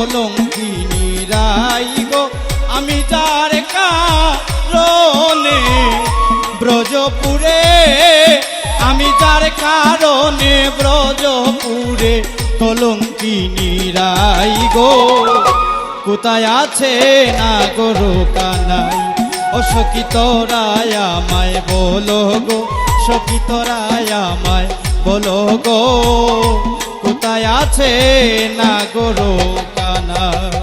কলঙ্কিনী রাই গো আমি যার কারণে ব্রজপুরে আমি যার কারণে ব্রজপুরে কলঙ্কিনী রাই গো কোথায় আছে না গরু কানাই ও সখী তোরাই আমায় বলো গো সখী তোরাই আমায় বলো গো কোথায় আছে না গরু কানাই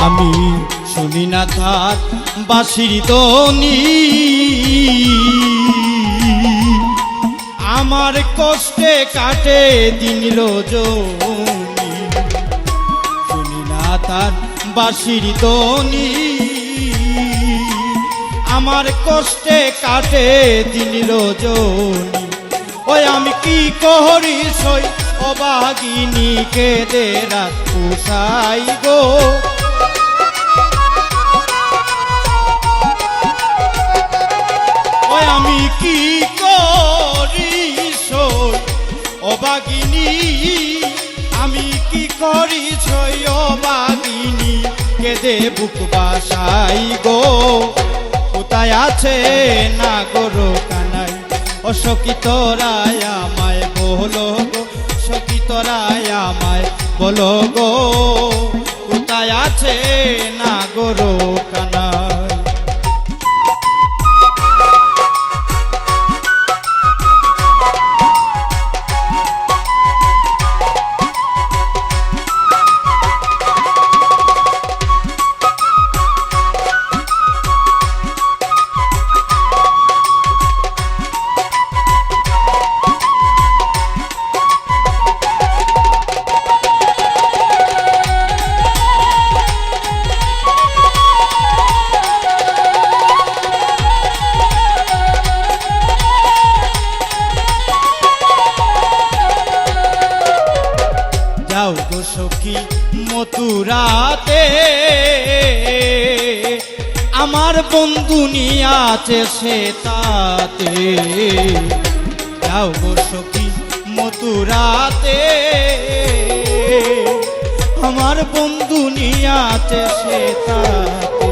আমি শুনি না তার বাঁশির ধ্বনি আমার কষ্টে কাটে দিন রজনী শুনি না তার বাঁশির ধ্বনি আমার কষ্টে কাটে দিন রজনী ওই আমি কি করি সই অবাগিনীকে দে রাত পোষাই গো আমি কি করি সই অবাগিনী আমি কি করি সই অবাগিনী কেঁদে বুক বাসাই গো কোথায় আছে না গরু কানাই ও সখী তোরাই আমায় বলো গো সখী তোরাই আমায় বলো গো কোথায় আছে না গরু কানাই যাও গো সখী মথুরাতে আমার বন্ধু নিয়াছে সে তাতে যাও গো সখী মথুরাতে আমার বন্ধু নিয়াছে সে তাতে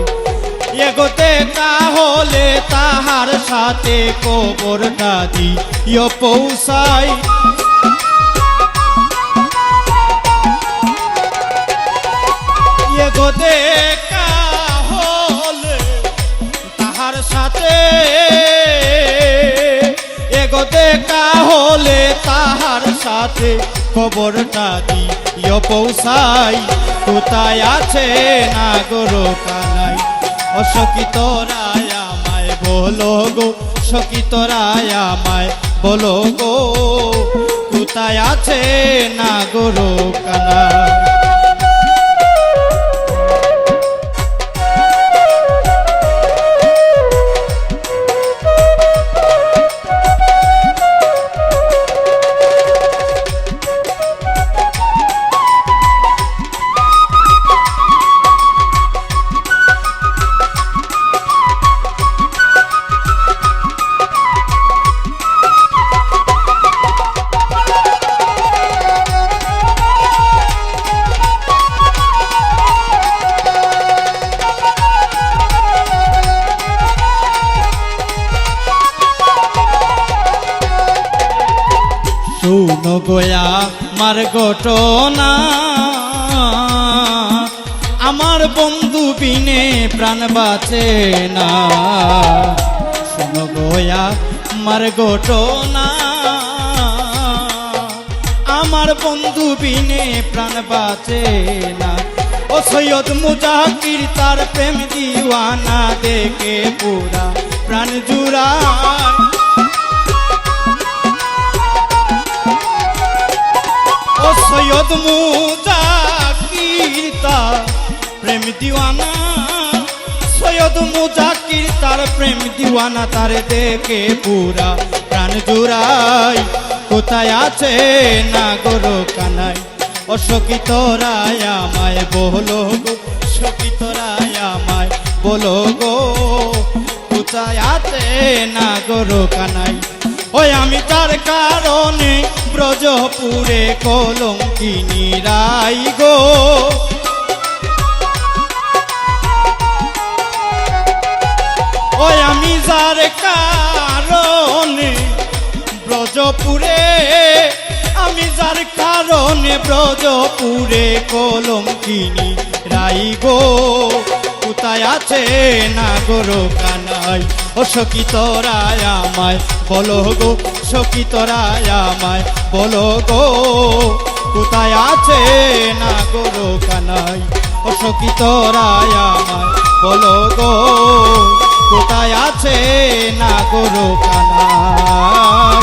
এগোতে তাহলে তাহার সাথে কবরটা দিও পৌঁছাই দেখা হলে তাহার সাথে এগো দেখা হলে তাহার সাথে খবরটা দিও পৌঁছাই কোথায় আছে না গরু কানাই ও সখী তোরাই আমায় বলো গো সখী তোরাই আমায় বলো গো কোথায় আছে না গরু কানাই শুনো গোয়া মার ঘটনা আমার বন্ধু বিনে প্রাণ বাঁচে না শুনো গোয়া মার ঘটনা আমার বন্ধু বিনে প্রাণ বাঁচে না ও সৈয়দ মুজাহির তার প্রেম দিওয়ানা দেখে পুরা প্রাণ জুড়ায় ও সৈয়দ মুজাকির তার প্রেম দিওয়ানা, সৈয়দ মুজাকির তার প্রেম দিওয়ানা, তার দেখে পুরা প্রাণ জুড়াই। কোথায় আছে নাগর কানাই, ও সখী তোরাই আমায় বলো গো, সখী তোরাই আমায় বলো গো, কোথায় আছে নাগর কানাই। ওই আমি তার কারণে ব্রজপুরে কলঙ্কিনী রাই গো, ওই আমি যার কারণে ব্রজপুরে, আমি যার কারণে ব্রজপুরে কলঙ্কিনী রাই গো, কোথায় আছে নাগর কানাই। ও সখী তোরাই আমায় বলো গো, সখী তোরাই আমায় বলো গো, কোথায় আছে নাগর কানাই। ও সখী তোরাই আমায় বলো গো, কোথায় আছে নাগর কানাই,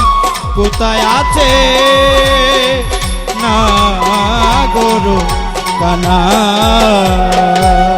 কোথায় আছে নাগর কানাই।